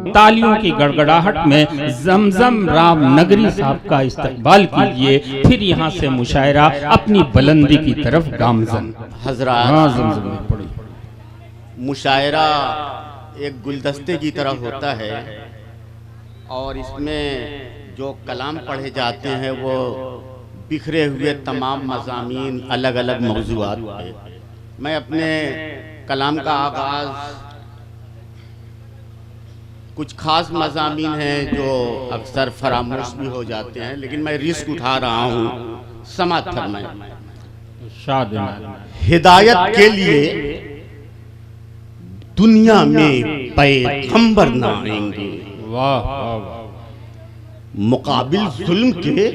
तालियों की गड़गड़ाहट में जमजम राम नगरी साहब का इस्तकबाल कीजिए। फिर यहाँ से मुशायरा अपनी बुलंदी की तरफ गामजन। हजरात, हाँ, जमजम में पड़ी। मुशायरा एक गुलदस्ते की तरह होता है और इसमें जो कलाम पढ़े जाते हैं वो बिखरे हुए तमाम मज़ामीन, अलग अलग मौज़ूआत पे। मैं अपने कलाम का आगाज़ कुछ ख़ास मज़ामीन हैं जो अक्सर फरामोश भी हो जाते हैं, लेकिन मैं रिस्क उठा रहा हूँ। समात फरमाएं। हिदायत के लिए दुनिया में पैगंबर ना आएंगे, वाह वाह वाह, मुकाबिल जुल्म के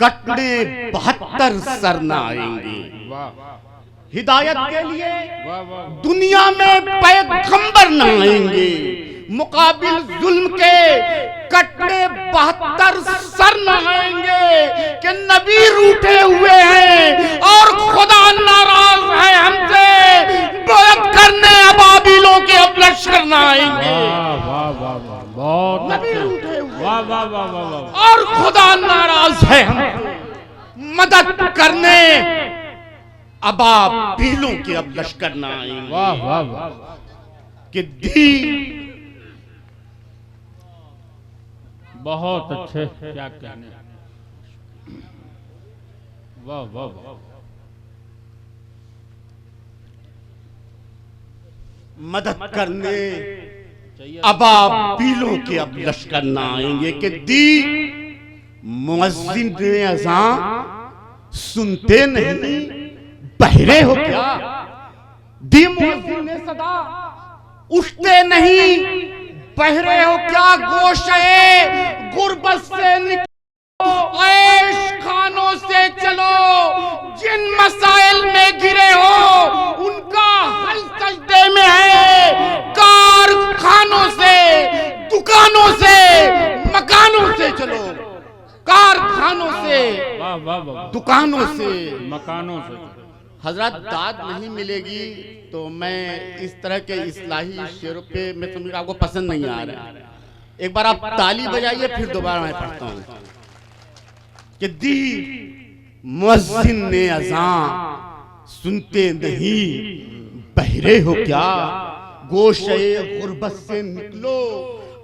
कटने 72 सर ना आएंगे। हिदायत के लिए दुनिया में पैगंबर ना आएंगे, मुकाबिल जुल्म के कटने 72 सर न आएंगे कि नबी रूठे हुए हैं और खुदा नाराज है हमसे, बैत करने अबाबिलों के अब लश्कर न आएंगे। नबी रूठे हुए और खुदा नाराज है हमसे, मदद करने अबाबिलों के अब लश्कर न आएंगे। वाह वाह वाह, कि दी बहुत अच्छे, क्या कहने, वाह वाह वाह। मदद करने अबाबिलों के अब लश्कर ना आएंगे। कि दी मुअज्जिन ने अज़ान सुनते नहीं, बहरे हो क्या? दी मुअज्जिन ने सदा उठते नहीं, बहरे हो क्या? गोशे गुर्बत से निकलो, ऐश खानों से चलो, जिन मसाइल में गिरे हो उनका हल सजदे में है। कारखानों से, दुकानों से, मकानों से चलो, कारखानों से, दुकानों से, मकानों से। हजरत दाद नहीं मिलेगी तो मैं इस तरह के इस्लाही शेरों पे मैं समझ आपको पसंद नहीं आ रहा है। एक बार आप ताली बजाइए, फिर दोबारा मैं पढ़ता हूँ। कि दी मुअज्जिन ने अज़ान सुनते नहीं, बहरे हो क्या? गोशे गुर्बत से निकलो,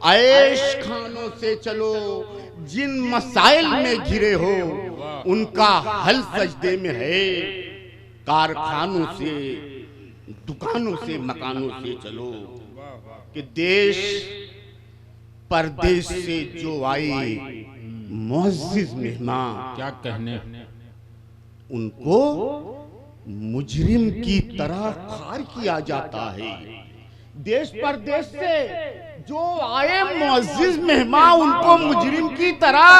ऐश खानों से चलो, जिन मसाइल में घिरे हो उनका हल सजदे में है। कारखानों से, दुकानों से, मकानों से चलो। कि देश परदेश से जो आए मुअज़्ज़िज़ मेहमान, क्या कहने, उनको मुजरिम की तरह खार किया जाता है। देश परदेश से जो आए मुअज़्ज़िज़ मेहमान, उनको मुजरिम की तरह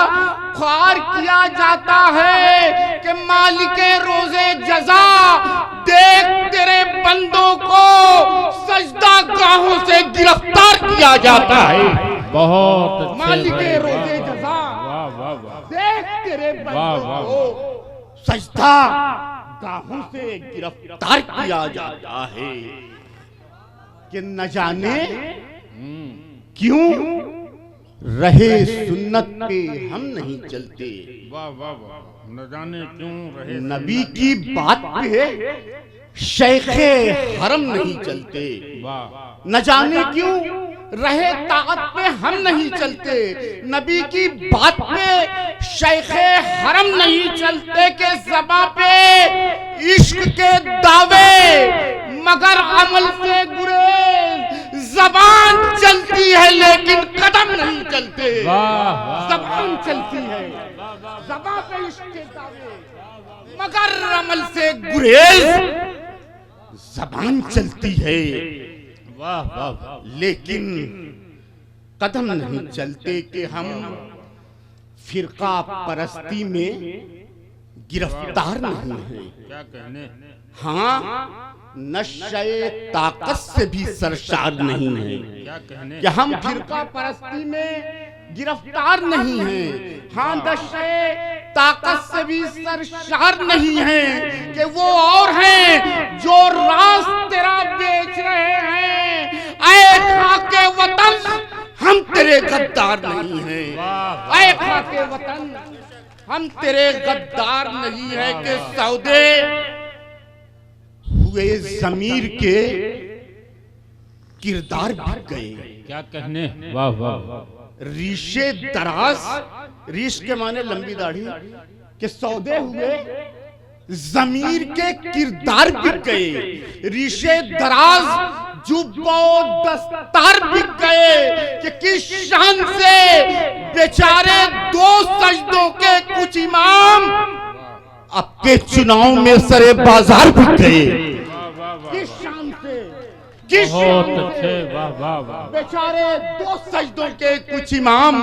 खार किया जाता है। कि मालिके रोज़े जज़ा देख तेरे बंदों को सजदा गाहों से गिरफ्तार किया जाता है। बहुत अच्छे, मालिके रोज़े जज़ा वाह वाह वाह, देख तेरे बंदों को सजदा गाहों से गिरफ्तार किया जाता है। कि न जाने क्यों रहे सुन्नत पे हम नहीं चलते। वाह वाह वाह, न जाने क्यों रहे नबी की बात पे शेखे हरम नहीं चलते। वाह, न जाने क्यों रहे ताकत पे हम नहीं चलते। नबी की बात पे शेखे हरम नहीं चलते। के ज़बां पे इश्क के दावे मगर अमल से गुरेज, ज़बान चलती है लेकिन कदम नहीं चलते। ज़बान चलती है, ज़बां पे इश्क के दावे मगर अमल से गुरेज, ज़बान चलती है वाह वाह, लेकिन कदम नहीं चलते। कि हम फिरका परस्ती में गिरफ्तार नहीं हैं। क्या कहने, हाँ, नशे ताकत से भी सरशार नहीं है। क्या कहने, कि हम फिरका परस्ती में गिरफ्तार नहीं हैं। हाँ, नशे ताकत से भी सरशार नहीं है। कि वो और हैं जो राज तेरा बेच रहे हैं। ऐ खाके वतन हम तेरे गद्दार नहीं हैं। ऐ खाके वतन, हम तेरे गद्दार नहीं है कि सौदे हुए ज़मीर के किरदार बिक गए। क्या कहने, वाह वाह। रीशे दराज, रीश के माने लंबी दाढ़ी, के सौदे हुए ज़मीर के किरदार बिक गए। रीशे दराज जुब्बो दस्तार बिक गए कि किस शान से बेचारे दो सजदों के कुछ इमाम आपके चुनाव में सरे बाजार बिक गए। किस शान से, किस शान से बेचारे दो सजदों के कुछ इमाम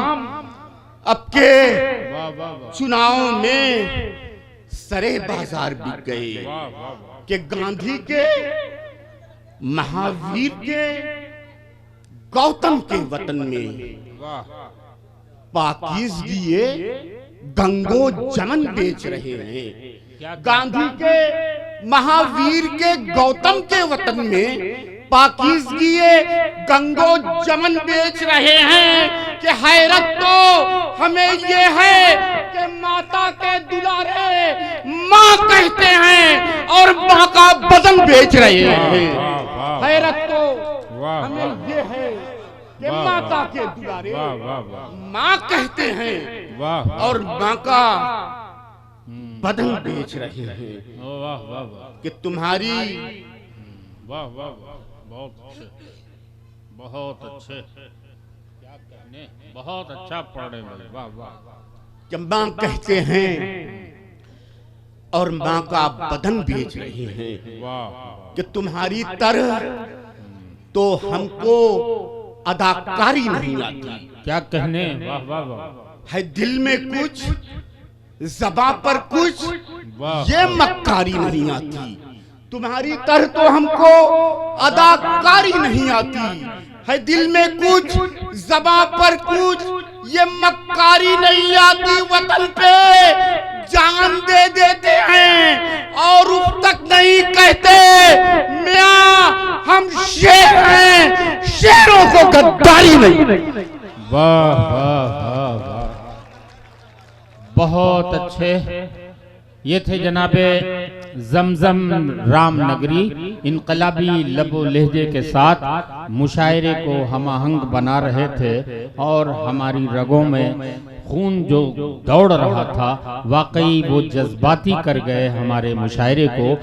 आपके चुनाव में सरे बाजार बिक गए। कि गांधी के, महावीर के, गौतम के वतन में पाकीज़गी गंगो जमन बेच रहे हैं। गांधी के, महावीर के, गौतम के वतन में पाकीज़गी गंगो जमन बेच रहे हैं। कि हैरत तो हमें ये है कि माता के दुलारे माँ कहते हैं और माँ का बदन बेच रहे हैं। हैरत तो हमें ये है कि माता के दुलारे माँ कहते हैं और माँ का बदन बेच रहे हैं। कि तुम्हारी, वाह वाह वाह, बहुत अच्छे, बहुत अच्छे, क्या कहने, बहुत अच्छा पढ़े मेरे, वाह वाह। जब माँ कहते हैं और माँ का बदन बेच रहे हैं। वाह। कि तुम्हारी तरह तो हमको अदाकारी नहीं आती। क्या कहने, वाह वाह वाह। है दिल में कुछ, ज़बां पर कुछ, ये मक्कारी नहीं आती। तुम्हारी तरह तो हमको अदाकारी नहीं आती। है दिल में कुछ, ज़बां पर कुछ, ये मक्कारी नहीं आती। वतन पे जान दे देते हैं और उस तक नहीं कहते मियां हम शेर हैं, शेरों को गद्दारी नहीं। वाह वाह वाह वाह, बहुत अच्छे। ये थे जनाबे जमजम रामनगरी इनकलाबी लबो लहजे के साथ मुशायरे को हम आहंग बना रहे थे और हमारी रगों में खून जो दौड़ रहा था वाकई वो जज्बाती कर गए हमारे मुशायरे को।